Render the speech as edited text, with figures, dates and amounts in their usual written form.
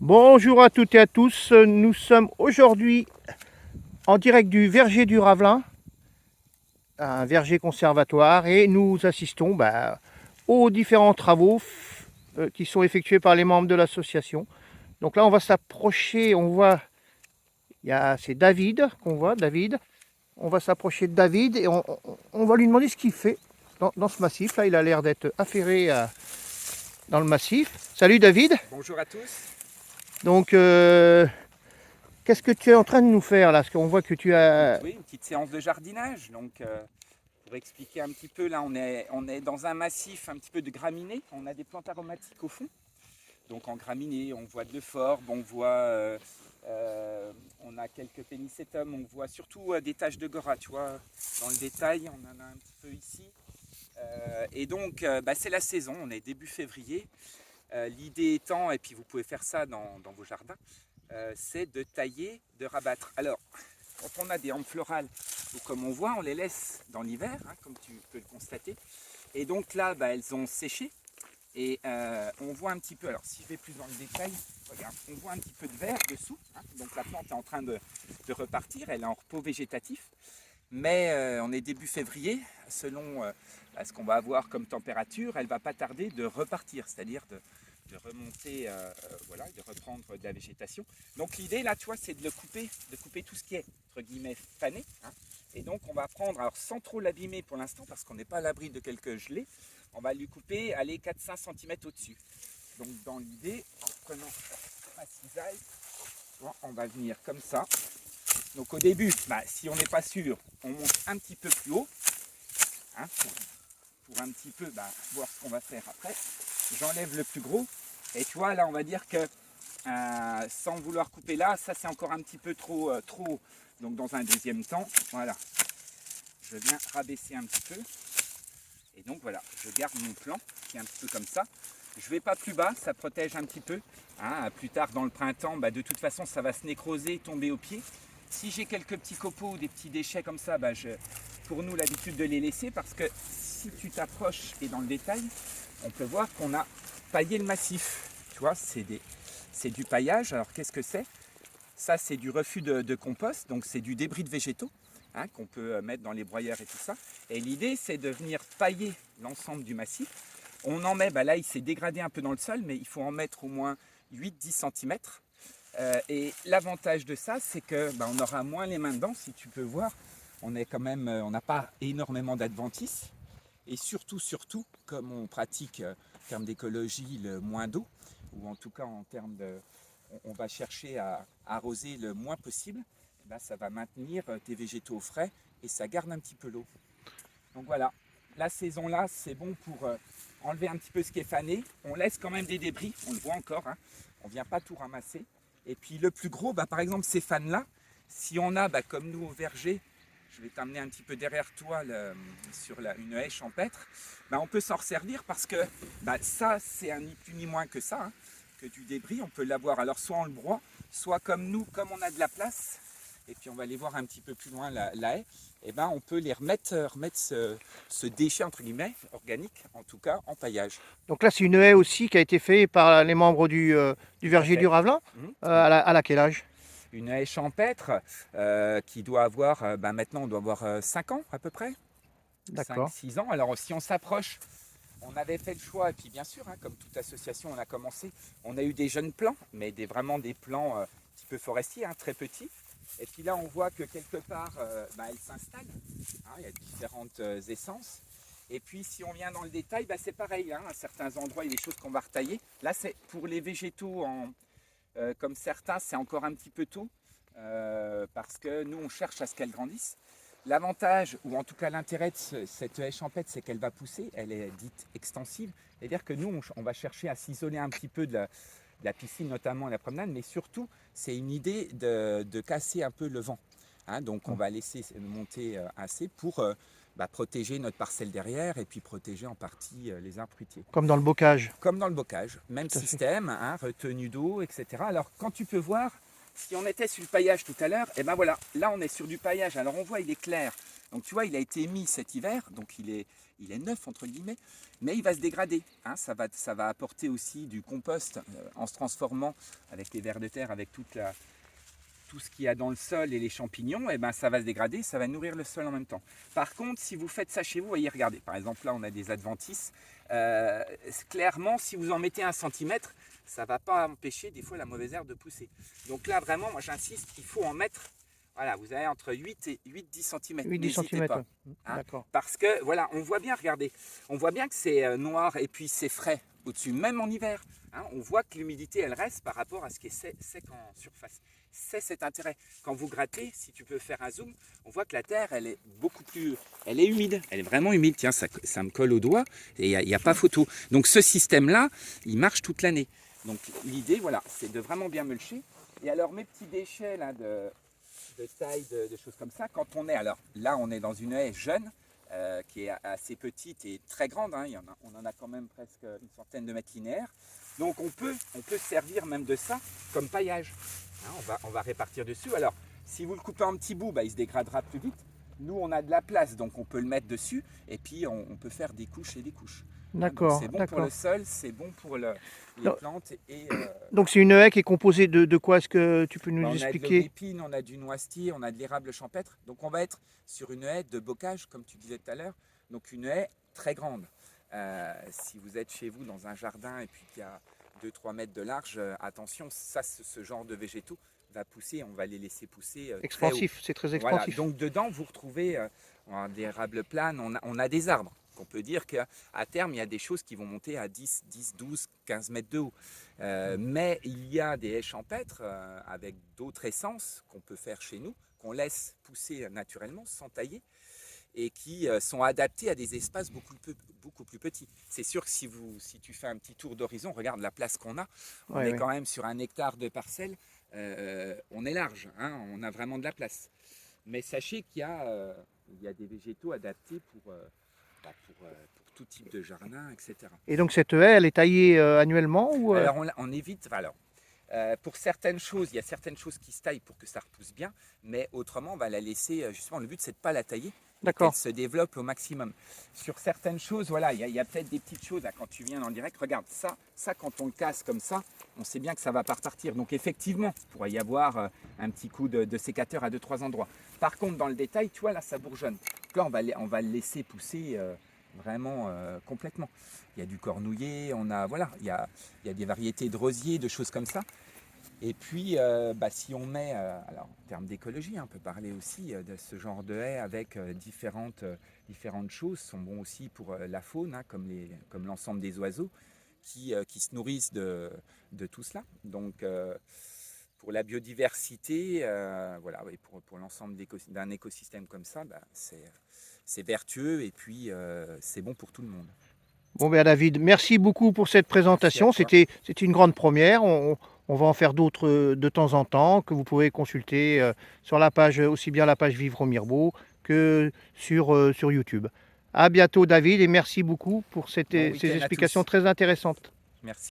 Bonjour à toutes et à tous, nous sommes aujourd'hui en direct du verger du Ravelin, un verger conservatoire, et nous assistons aux différents travaux qui sont effectués par les membres de l'association. Donc là on va s'approcher, c'est David qu'on voit, David. On va s'approcher de David et on va lui demander ce qu'il fait dans ce massif. Là il a l'air d'être affairé dans le massif. Salut David. Bonjour à tous. Donc qu'est-ce que tu es en train de nous faire là? Parce qu'on voit que tu as... Oui, une petite séance de jardinage. Donc, pour expliquer un petit peu, là, on est dans un massif un petit peu de graminées. On a des plantes aromatiques au fond. Donc, en graminées, on voit de l'euphorbes, on a quelques pénicétums, on voit surtout des taches de gora, tu vois. Dans le détail, on en a un petit peu ici. Et donc, c'est la saison, on est début février. L'idée étant, et puis vous pouvez faire ça dans vos jardins, c'est de tailler, de rabattre. Alors, quand on a des hampes florales, ou comme on voit, on les laisse dans l'hiver, hein, comme tu peux le constater. Et donc là, elles ont séché. Et on voit un petit peu, alors si je vais plus dans le détail, regarde, on voit un petit peu de vert dessous. Hein, donc la plante est en train de repartir, elle est en repos végétatif. Mais on est début février, selon ce qu'on va avoir comme température, elle ne va pas tarder de repartir, c'est-à-dire de remonter, de reprendre de la végétation. Donc l'idée là, tu vois, c'est de couper tout ce qui est, entre guillemets, fané. Hein. Et donc on va prendre, alors sans trop l'abîmer pour l'instant, parce qu'on n'est pas à l'abri de quelques gelées, on va lui couper, allez, 4-5 cm au-dessus. Donc dans l'idée, en prenant ma cisaille, on va venir comme ça. Donc au début, si on n'est pas sûr, on monte un petit peu plus haut, hein, pour un petit peu voir ce qu'on va faire après. J'enlève le plus gros, et tu vois là on va dire que sans vouloir couper là, ça c'est encore un petit peu trop haut. Donc dans un deuxième temps, voilà, je viens rabaisser un petit peu, et donc voilà, je garde mon plan qui est un petit peu comme ça. Je ne vais pas plus bas, ça protège un petit peu. Hein, plus tard dans le printemps, de toute façon ça va se nécroser, tomber aux pieds. Si j'ai quelques petits copeaux ou des petits déchets comme ça, pour nous l'habitude de les laisser, parce que si tu t'approches et dans le détail, on peut voir qu'on a paillé le massif. Tu vois, c'est du paillage. Alors qu'est-ce que c'est? Ça, c'est du refus de compost, donc c'est du débris de végétaux, hein, qu'on peut mettre dans les broyeurs et tout ça. Et l'idée, c'est de venir pailler l'ensemble du massif. On en met, là il s'est dégradé un peu dans le sol, mais il faut en mettre au moins 8-10 cm. Et l'avantage de ça, c'est que on aura moins les mains dedans. Si tu peux voir, on n'a pas énormément d'adventices. Et surtout, comme on pratique en termes d'écologie le moins d'eau, ou en tout cas en termes on va chercher à arroser le moins possible, ça va maintenir tes végétaux au frais et ça garde un petit peu l'eau. Donc voilà, la saison là, c'est bon pour enlever un petit peu ce qui est fané. On laisse quand même des débris, on le voit encore, hein. On ne vient pas tout ramasser. Et puis le plus gros, par exemple ces fans là, si on a comme nous au verger, je vais t'amener un petit peu derrière toi sur une haie champêtre, on peut s'en resservir parce que ça c'est ni plus ni moins que ça, hein, que du débris. On peut l'avoir, alors soit on le broie, soit comme nous, comme on a de la place, et puis on va aller voir un petit peu plus loin la haie, on peut les remettre ce déchet entre guillemets, organique en tout cas, en paillage. Donc là c'est une haie aussi qui a été faite par les membres du verger du Ravelin. À quel âge? Une haie champêtre qui doit avoir, maintenant on doit avoir 5 ans à peu près. D'accord. 5-6 ans. Alors si on s'approche, on avait fait le choix, et puis bien sûr, hein, comme toute association, on a commencé, on a eu des jeunes plants, mais vraiment des plants un petit peu forestiers, hein, très petits. Et puis là, on voit que quelque part, elles s'installent. Hein, il y a différentes essences. Et puis si on vient dans le détail, c'est pareil. Hein, à certains endroits, il y a des choses qu'on va retailler. Là, c'est pour les végétaux, comme certains, c'est encore un petit peu tôt, parce que nous, on cherche à ce qu'elles grandissent. L'avantage, ou en tout cas l'intérêt de cette haie champêtre, c'est qu'elle va pousser, elle est dite extensive. C'est-à-dire que nous, on va chercher à s'isoler un petit peu de la piscine, notamment la promenade, mais surtout, c'est une idée de casser un peu le vent. Hein, donc on va laisser monter assez pour protéger notre parcelle derrière et puis protéger en partie les arbres fruitiers. Comme dans le bocage. Comme dans le bocage, même système, hein, retenue d'eau, etc. Alors quand tu peux voir, si on était sur le paillage tout à l'heure, voilà, là on est sur du paillage. Alors on voit il est clair, Donc tu vois, il a été mis cet hiver, donc il est neuf entre guillemets, mais il va se dégrader. Hein, ça va apporter aussi du compost en se transformant avec les vers de terre, avec tout ce qu'il y a dans le sol et les champignons, et ben ça va se dégrader, ça va nourrir le sol en même temps. Par contre, si vous faites ça chez vous, voyez, regardez, par exemple là on a des adventices, clairement si vous en mettez 1 centimètre, ça ne va pas empêcher des fois la mauvaise herbe de pousser. Donc là vraiment, moi j'insiste, il faut en mettre, voilà, vous avez entre 8 et 8-10 cm, 8-10 cm, pas. Hein, d'accord. parce que voilà, on voit bien, regardez, on voit bien que c'est noir et puis c'est frais au-dessus, même en hiver. Hein, on voit que l'humidité elle reste par rapport à ce qui est sec en surface. C'est cet intérêt. Quand vous grattez, si tu peux faire un zoom, on voit que la terre elle est beaucoup plus, elle est humide, elle est vraiment humide. Tiens, ça me colle au doigt et il n'y a pas photo. Donc ce système-là, il marche toute l'année. Donc l'idée, voilà, c'est de vraiment bien mulcher. Et alors mes petits déchets là de taille, de choses comme ça, quand on est, alors là on est dans une haie jeune, qui est assez petite et très grande, hein, on en a quand même presque une centaine de mètres linéaires, donc on peut servir même de ça comme paillage. Hein, on va répartir dessus. Alors si vous le coupez en petits bouts, bah, il se dégradera plus vite. Nous on a de la place, donc on peut le mettre dessus et puis on peut faire des couches et des couches. D'accord. C'est bon pour le sol, c'est bon pour les plantes. Donc c'est une haie qui est composée de quoi? Est-ce que tu peux nous expliquer? On a de l'épine, on a du noisetier, on a de l'érable champêtre. Donc on va être sur une haie de bocage, comme tu disais tout à l'heure. Donc une haie très grande. Si vous êtes chez vous dans un jardin et puis qu'il y a 2-3 mètres de large, attention, ce genre de végétaux va pousser, on va les laisser pousser. Expansif, c'est très expansif. Voilà. Donc dedans, vous retrouvez des érables planes, on a des arbres. On peut dire qu'à terme, il y a des choses qui vont monter à 10, 12, 15 mètres de haut. Mais il y a des haies champêtres avec d'autres essences qu'on peut faire chez nous, qu'on laisse pousser naturellement, sans tailler, et qui sont adaptées à des espaces beaucoup plus petits. C'est sûr que si tu fais un petit tour d'horizon, regarde la place qu'on a, on est quand même sur 1 hectare de parcelle, on est large, hein, on a vraiment de la place. Mais sachez qu'il y a des végétaux adaptés pour tout type de jardin, etc. Et donc cette haie, elle est taillée annuellement ou Alors on évite, pour certaines choses, il y a certaines choses qui se taillent pour que ça repousse bien, mais autrement on va la laisser, justement le but c'est de ne pas la tailler, qu'elle se développe au maximum. Sur certaines choses, voilà, il y a peut-être des petites choses, là, quand tu viens en direct, regarde, ça quand on le casse comme ça, on sait bien que ça ne va pas repartir. Donc effectivement, il pourrait y avoir un petit coup de sécateur à 2-3 endroits. Par contre, dans le détail, tu vois, là ça bourgeonne. Donc là on va le laisser pousser vraiment complètement. Il y a du cornouiller, il y a des variétés de rosiers, de choses comme ça. Et puis, si on met, alors en termes d'écologie, on peut parler aussi de ce genre de haies avec différentes choses, sont bons aussi pour la faune, hein, comme l'ensemble des oiseaux qui se nourrissent de tout cela. Donc, pour la biodiversité, et pour l'ensemble d'un écosystème comme ça, c'est vertueux et puis c'est bon pour tout le monde. Bon ben David, merci beaucoup pour cette présentation. C'était une grande première. On va en faire d'autres de temps en temps que vous pouvez consulter sur la page, aussi bien la page Vivre au Mirebeau que sur YouTube. À bientôt David et merci beaucoup pour ces explications très intéressantes. Merci.